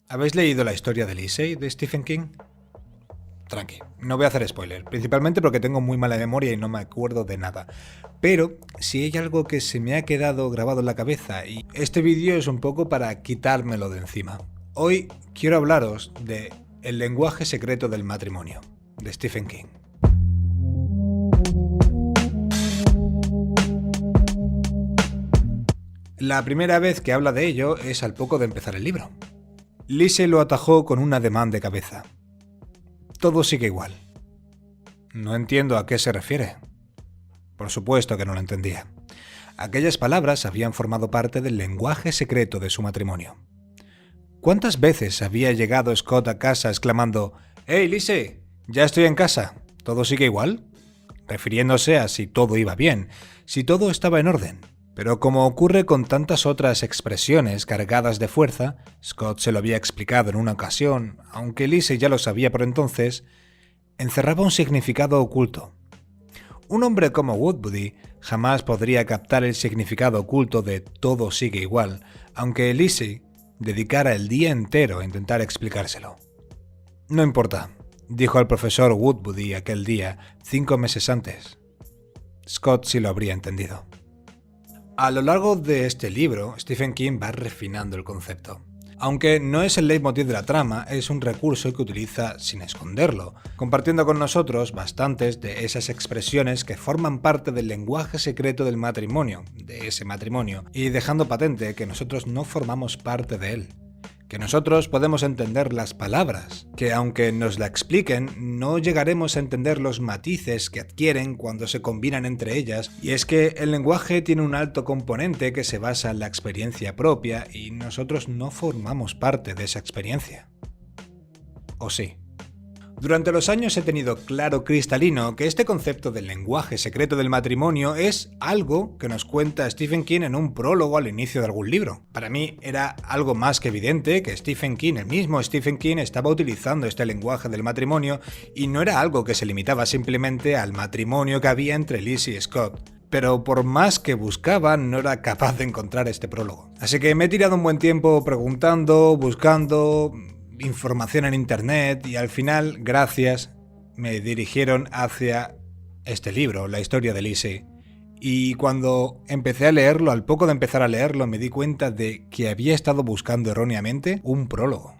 ¿Habéis leído la historia de Lisey de Stephen King? Tranqui, no voy a hacer spoiler, principalmente porque tengo muy mala memoria y no me acuerdo de nada. Pero si hay algo que se me ha quedado grabado en la cabeza, y este vídeo es un poco para quitármelo de encima. Hoy quiero hablaros de El lenguaje secreto del matrimonio, de Stephen King. La primera vez que habla de ello es al poco de empezar el libro. Lisey lo atajó con un ademán de cabeza. Todo sigue igual. No entiendo a qué se refiere. Por supuesto que no lo entendía. Aquellas palabras habían formado parte del lenguaje secreto de su matrimonio. ¿Cuántas veces había llegado Scott a casa exclamando «¡Hey, Lisey! Ya estoy en casa! ¿Todo sigue igual?», refiriéndose a si todo iba bien, si todo estaba en orden. Pero como ocurre con tantas otras expresiones cargadas de fuerza, Scott se lo había explicado en una ocasión, aunque Lisey ya lo sabía por entonces, encerraba un significado oculto. Un hombre como Woodbury jamás podría captar el significado oculto de todo sigue igual, aunque Lisey dedicara el día entero a intentar explicárselo. No importa, dijo el profesor Woodbury aquel día, 5 meses antes. Scott sí lo habría entendido. A lo largo de este libro, Stephen King va refinando el concepto. Aunque no es el leitmotiv de la trama, es un recurso que utiliza sin esconderlo, compartiendo con nosotros bastantes de esas expresiones que forman parte del lenguaje secreto del matrimonio, de ese matrimonio, y dejando patente que nosotros no formamos parte de él. Que nosotros podemos entender las palabras, que aunque nos la expliquen, no llegaremos a entender los matices que adquieren cuando se combinan entre ellas, y es que el lenguaje tiene un alto componente que se basa en la experiencia propia y nosotros no formamos parte de esa experiencia. ¿O sí? Durante los años he tenido claro cristalino que este concepto del lenguaje secreto del matrimonio es algo que nos cuenta Stephen King en un prólogo al inicio de algún libro. Para mí era algo más que evidente que Stephen King, el mismo Stephen King, estaba utilizando este lenguaje del matrimonio y no era algo que se limitaba simplemente al matrimonio que había entre Lisey y Scott. Pero por más que buscaba, no era capaz de encontrar este prólogo. Así que me he tirado un buen tiempo preguntando, buscando información en internet y al final, gracias, me dirigieron hacia este libro, La historia de Lisey. Y cuando empecé a leerlo, al poco de empezar a leerlo, me di cuenta de que había estado buscando erróneamente un prólogo.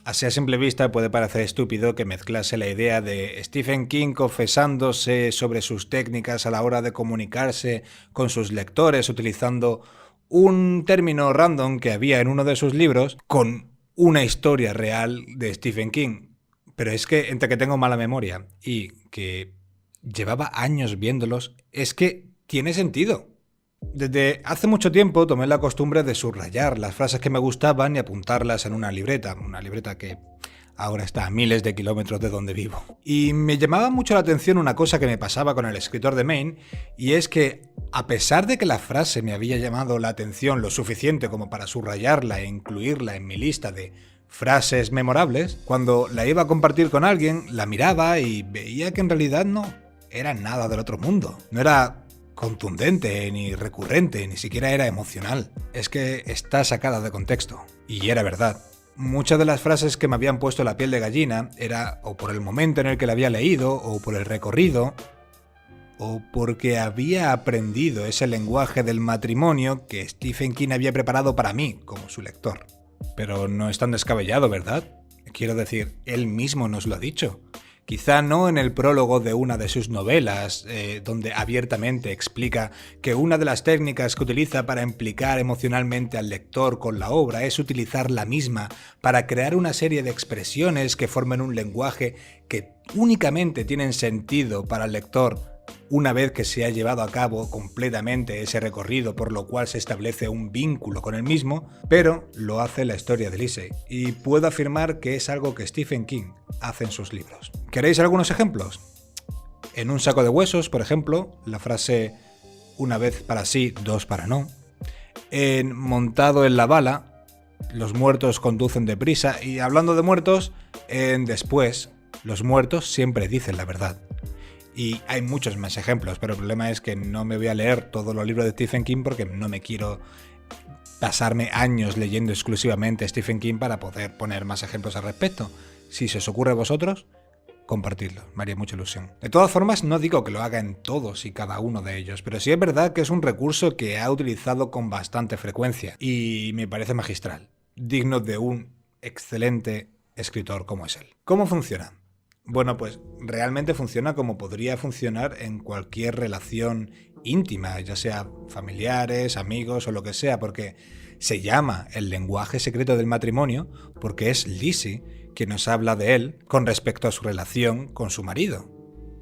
Así a simple vista puede parecer estúpido que mezclase la idea de Stephen King confesándose sobre sus técnicas a la hora de comunicarse con sus lectores utilizando un término random que había en uno de sus libros con una historia real de Stephen King. Pero es que entre que tengo mala memoria y que llevaba años viéndolos, es que tiene sentido. Desde hace mucho tiempo tomé la costumbre de subrayar las frases que me gustaban y apuntarlas en una libreta que ahora está a miles de kilómetros de donde vivo. Y me llamaba mucho la atención una cosa que me pasaba con el escritor de Maine, y es que a pesar de que la frase me había llamado la atención lo suficiente como para subrayarla e incluirla en mi lista de frases memorables, cuando la iba a compartir con alguien, la miraba y veía que en realidad no era nada del otro mundo. No era contundente, ni recurrente, ni siquiera era emocional. Es que está sacada de contexto. Y era verdad. Muchas de las frases que me habían puesto la piel de gallina era o por el momento en el que la había leído, o por el recorrido, o porque había aprendido ese lenguaje del matrimonio que Stephen King había preparado para mí como su lector. Pero no es tan descabellado, ¿verdad? Quiero decir, él mismo nos lo ha dicho. Quizá no en el prólogo de una de sus novelas, donde abiertamente explica que una de las técnicas que utiliza para implicar emocionalmente al lector con la obra es utilizar la misma para crear una serie de expresiones que formen un lenguaje que únicamente tienen sentido para el lector una vez que se ha llevado a cabo completamente ese recorrido, por lo cual se establece un vínculo con el mismo, pero lo hace la historia de Lisey, y puedo afirmar que es algo que Stephen King hace en sus libros. ¿Queréis algunos ejemplos? En Un saco de huesos, por ejemplo, la frase «una vez para sí, dos para no». En Montado en la bala, «los muertos conducen deprisa», y hablando de muertos, en Después, «los muertos siempre dicen la verdad». Y hay muchos más ejemplos, pero el problema es que no me voy a leer todos los libros de Stephen King porque no me quiero pasarme años leyendo exclusivamente Stephen King para poder poner más ejemplos al respecto. Si se os ocurre a vosotros, compartirlo, me haría mucha ilusión. De todas formas, no digo que lo haga en todos y cada uno de ellos, pero sí es verdad que es un recurso que ha utilizado con bastante frecuencia y me parece magistral, digno de un excelente escritor como es él. ¿Cómo funciona? Bueno, pues realmente funciona como podría funcionar en cualquier relación íntima, ya sea familiares, amigos o lo que sea, porque se llama el lenguaje secreto del matrimonio porque es Lizzie quien nos habla de él con respecto a su relación con su marido.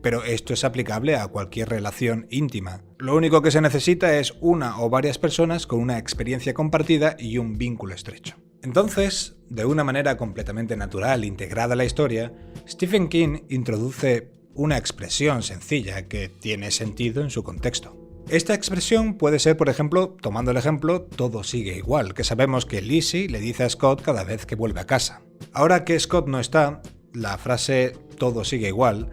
Pero esto es aplicable a cualquier relación íntima. Lo único que se necesita es una o varias personas con una experiencia compartida y un vínculo estrecho. Entonces, de una manera completamente natural, integrada a la historia, Stephen King introduce una expresión sencilla que tiene sentido en su contexto. Esta expresión puede ser, por ejemplo, tomando el ejemplo, todo sigue igual, que sabemos que Lizzie le dice a Scott cada vez que vuelve a casa. Ahora que Scott no está, la frase todo sigue igual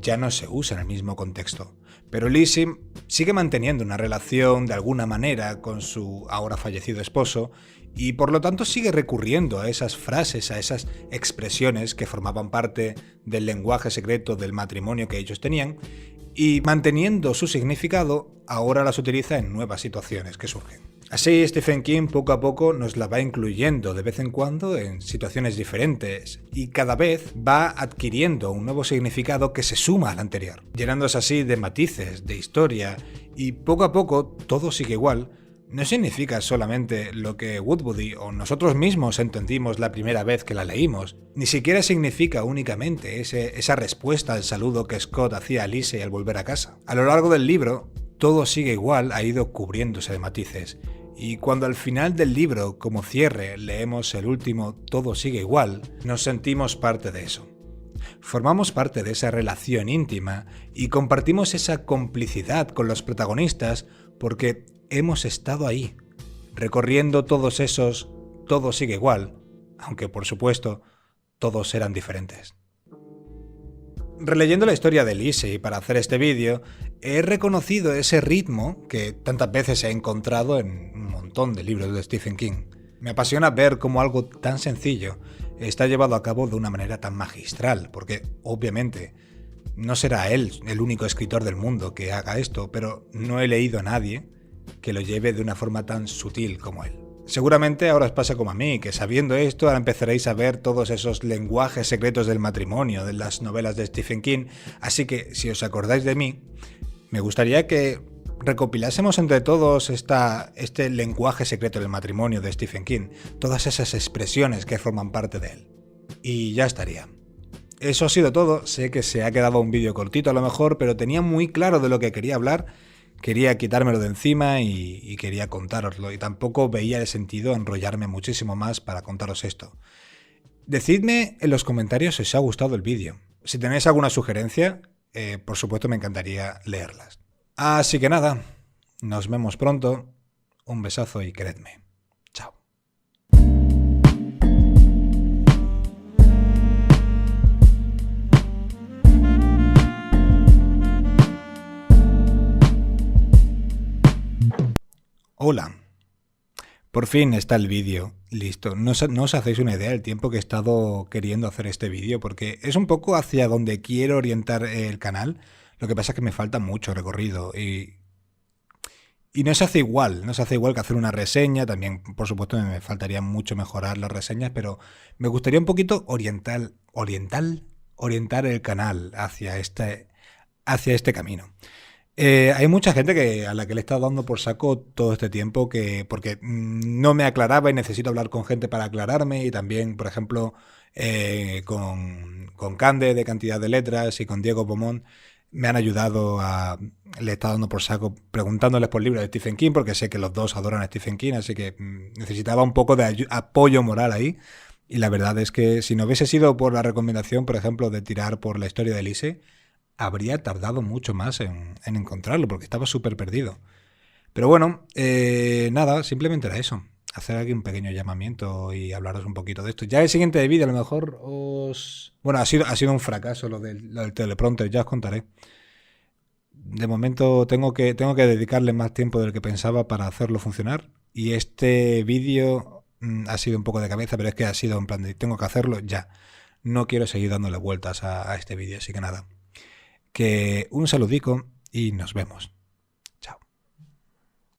ya no se usa en el mismo contexto. Pero Lizzie sigue manteniendo una relación de alguna manera con su ahora fallecido esposo y por lo tanto sigue recurriendo a esas frases, a esas expresiones que formaban parte del lenguaje secreto del matrimonio que ellos tenían y manteniendo su significado, ahora las utiliza en nuevas situaciones que surgen. Así, Stephen King poco a poco nos la va incluyendo de vez en cuando en situaciones diferentes y cada vez va adquiriendo un nuevo significado que se suma al anterior, llenándose así de matices, de historia y poco a poco todo sigue igual. No significa solamente lo que Woodbury o nosotros mismos entendimos la primera vez que la leímos, ni siquiera significa únicamente esa respuesta al saludo que Scott hacía a Lizzie al volver a casa. A lo largo del libro, todo sigue igual ha ido cubriéndose de matices, y cuando al final del libro, como cierre, leemos el último todo sigue igual, nos sentimos parte de eso. Formamos parte de esa relación íntima y compartimos esa complicidad con los protagonistas porque hemos estado ahí, recorriendo todos esos todo sigue igual, aunque por supuesto todos eran diferentes. Releyendo la historia de Lizzie para hacer este vídeo, he reconocido ese ritmo que tantas veces he encontrado en un montón de libros de Stephen King. Me apasiona ver cómo algo tan sencillo está llevado a cabo de una manera tan magistral, porque obviamente no será él el único escritor del mundo que haga esto, pero no he leído a nadie que lo lleve de una forma tan sutil como él. Seguramente ahora os pasa como a mí, que sabiendo esto ahora empezaréis a ver todos esos lenguajes secretos del matrimonio de las novelas de Stephen King, así que si os acordáis de mí, me gustaría que recopilásemos entre todos este lenguaje secreto del matrimonio de Stephen King, todas esas expresiones que forman parte de él. Y ya estaría. Eso ha sido todo, sé que se ha quedado un vídeo cortito a lo mejor, pero tenía muy claro de lo que quería hablar. Quería quitármelo de encima y quería contároslo, y tampoco veía el sentido enrollarme muchísimo más para contaros esto. Decidme en los comentarios si os ha gustado el vídeo. Si tenéis alguna sugerencia, por supuesto me encantaría leerlas. Así que nada, nos vemos pronto, un besazo y queredme. Chao. Hola, por fin está el vídeo listo. No os hacéis una idea del tiempo que he estado queriendo hacer este vídeo, porque es un poco hacia donde quiero orientar el canal. Lo que pasa es que me falta mucho recorrido y no se hace igual, que hacer una reseña. También, por supuesto, me faltaría mucho mejorar las reseñas, pero me gustaría un poquito orientar el canal hacia este camino. Hay mucha gente a la que le he estado dando por saco todo este tiempo porque no me aclaraba y necesito hablar con gente para aclararme, y también, por ejemplo, con Cande de Cantidad de Letras y con Diego Pomón me han ayudado le he estado dando por saco preguntándoles por libros de Stephen King, porque sé que los dos adoran a Stephen King, así que necesitaba un poco de apoyo moral ahí. Y la verdad es que si no hubiese sido por la recomendación, por ejemplo, de tirar por la historia de Lizzie, habría tardado mucho más en encontrarlo, porque estaba súper perdido. Pero bueno, nada, simplemente era eso. Hacer aquí un pequeño llamamiento y hablaros un poquito de esto. Ya el siguiente vídeo a lo mejor os... Bueno, ha sido un fracaso lo del teleprompter, ya os contaré. De momento tengo que dedicarle más tiempo del que pensaba para hacerlo funcionar. Y este vídeo ha sido un poco de cabeza, pero es que ha sido en plan de tengo que hacerlo ya. No quiero seguir dándole vueltas a este vídeo, así que nada. Que un saludico y nos vemos.